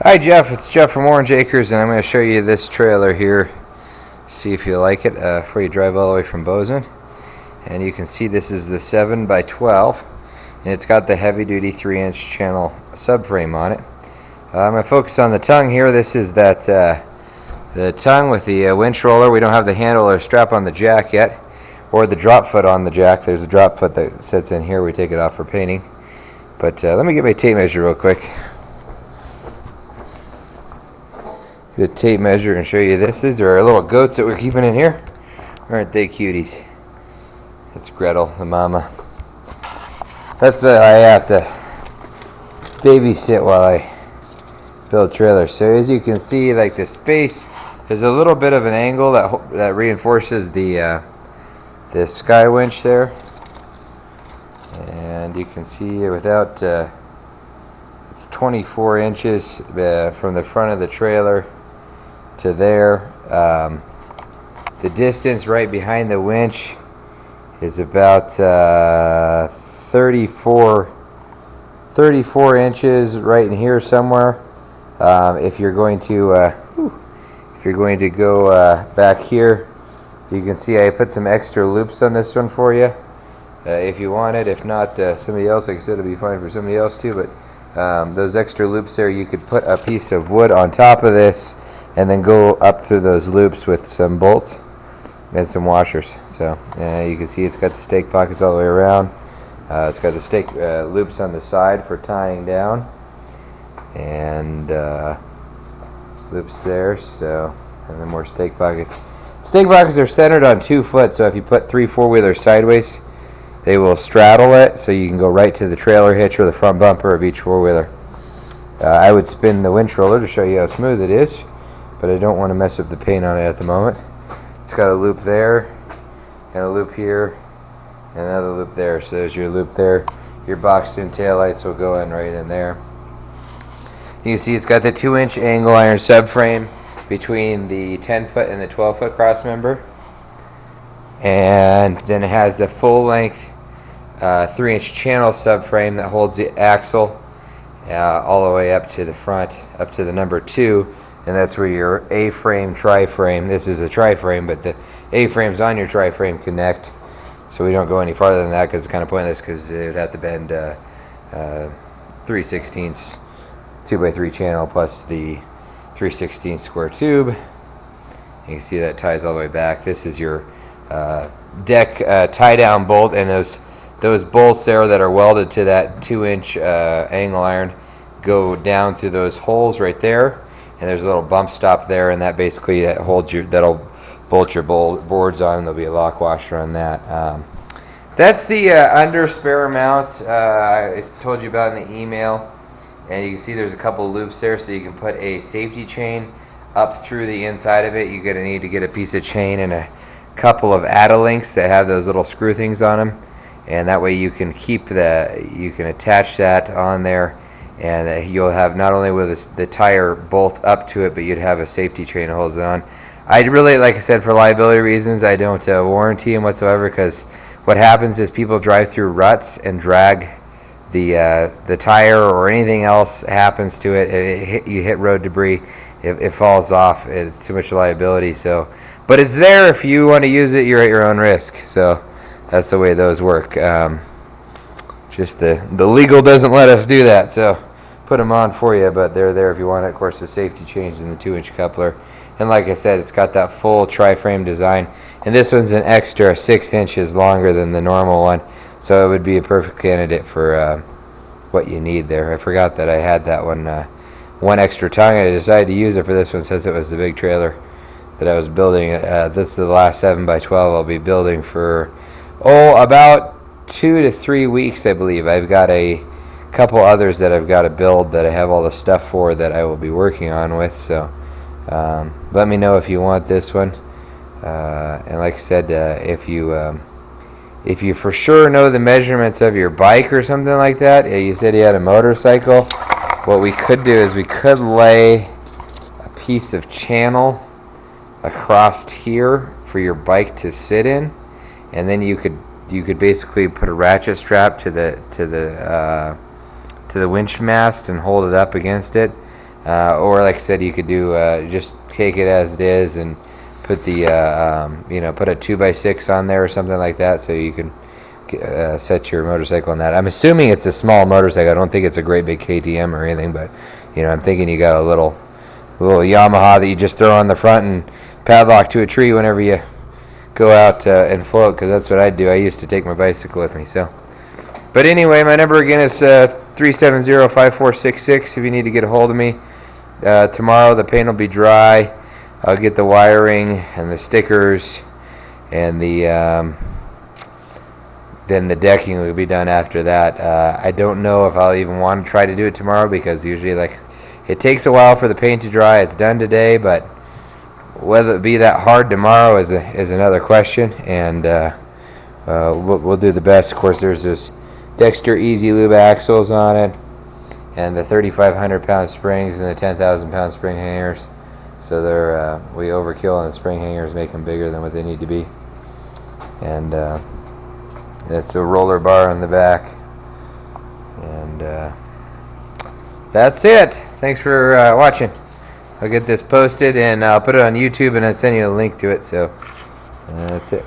Hi Jeff, it's Jeff from Orange Acres, and I'm going to show you this trailer here. See if you like it before you drive all the way from Bozeman. And you can see this is the 7x12, and it's got the heavy-duty 3-inch channel subframe on it. I'm going to focus on the tongue here. This is that the tongue with the winch roller. We don't have the handle or strap on the jack yet, or the drop foot on the jack. There's a drop foot that sits in here. We take it off for painting. But let me get my tape measure real quick. Get a tape measure and show you this. These are our little goats that we're keeping in here. Aren't they cuties? That's Gretel, the mama. That's what I have to babysit while I build trailers. So as you can see, like the space, there's a little bit of an angle that reinforces the sky winch there. And you can see without it's 24 inches from the front of the trailer to there. The distance right behind the winch is about 34 inches right in here somewhere. If you're going to go back here, you can see I put some extra loops on this one for you if you want it. If not, somebody else, like I said, it'll be fine for somebody else too, but those extra loops there, you could put a piece of wood on top of this and then go up through those loops with some bolts and some washers. So you can see it's got the stake pockets all the way around. It's got the stake loops on the side for tying down, and loops there. So, and then more stake pockets. Stake pockets are centered on 2 foot, so if you put 3 4-wheelers sideways, they will straddle it, so you can go right to the trailer hitch or the front bumper of each 4-wheeler. I would spin the winch roller to show you how smooth it is, but I don't want to mess up the paint on it at the moment. It's got a loop there, and a loop here, and another loop there. So there's your loop there. Your boxed-in taillights will go in right in there. You can see it's got the 2-inch angle iron subframe between the 10-foot and the 12-foot crossmember. And then it has the full-length 3-inch channel subframe that holds the axle all the way up to the front, up to the number 2, and that's where your A-frame, tri-frame, this is a tri-frame, but the A-frames on your tri-frame connect. So we don't go any farther than that because it's kind of pointless, because it would have to bend 3/16 2x3 channel plus the 3/16 square tube. You can see that ties all the way back. This is your deck tie-down bolt, and those bolts there that are welded to that 2-inch angle iron go down through those holes right there, and there's a little bump stop there, and that basically that'll bolt your boards on. There'll be a lock washer on that. That's the under spare mount I told you about in the email, and you can see there's a couple loops there, so you can put a safety chain up through the inside of it. You're gonna need to get a piece of chain and a couple of Add-A-Links that have those little screw things on them, and that way you can attach that on there, and you'll have not only with the tire bolt up to it, but you'd have a safety chain that holds it on. I really, like I said, for liability reasons, I don't warranty them whatsoever, because what happens is people drive through ruts and drag the tire, or anything else happens to it. You hit road debris, it falls off. It's too much liability. So, but it's there if you want to use it. You're at your own risk. So that's the way those work. Just the legal doesn't let us do that. So put them on for you, but they're there if you want it. Of course, the safety chains in the 2-inch coupler. And like I said, it's got that full tri-frame design, and this one's an extra 6 inches longer than the normal one, so it would be a perfect candidate for what you need there. I forgot that I had that one extra tongue, and I decided to use it for this one since it was the big trailer that I was building. This is the last 7x12 I'll be building for about 2 to 3 weeks, I believe. I've got a couple others that I've got to build that I have all the stuff for that I will be working on with. So let me know if you want this one, and like I said, if you for sure know the measurements of your bike or something like that. You said you had a motorcycle. What we could do is we could lay a piece of channel across here for your bike to sit in, and then you could basically put a ratchet strap to the winch mast and hold it up against it. or like I said, you could do just take it as it is and put the put a 2x6 on there or something like that, so you can set your motorcycle on that. I'm assuming it's a small motorcycle. I don't think it's a great big KTM or anything, but I'm thinking you got a little Yamaha that you just throw on the front and padlock to a tree whenever you go out and float, because that's what I do. I used to take my bicycle with me. So, but anyway, my number again is 370-5466 if you need to get a hold of me. Tomorrow the paint will be dry. I'll get the wiring and the stickers, and then the decking will be done after that. I don't know if I'll even want to try to do it tomorrow, because usually it takes a while for the paint to dry. It's done today, but whether it be that hard tomorrow is another question. And we'll do the best. Of course, there's this Dexter Easy Lube axles on it, and the 3,500 pound springs and the 10,000 pound spring hangers. So they're we overkill on the spring hangers, make them bigger than what they need to be. And that's a roller bar on the back. And that's it. Thanks for watching. I'll get this posted, and I'll put it on YouTube, and I'll send you a link to it. So that's it.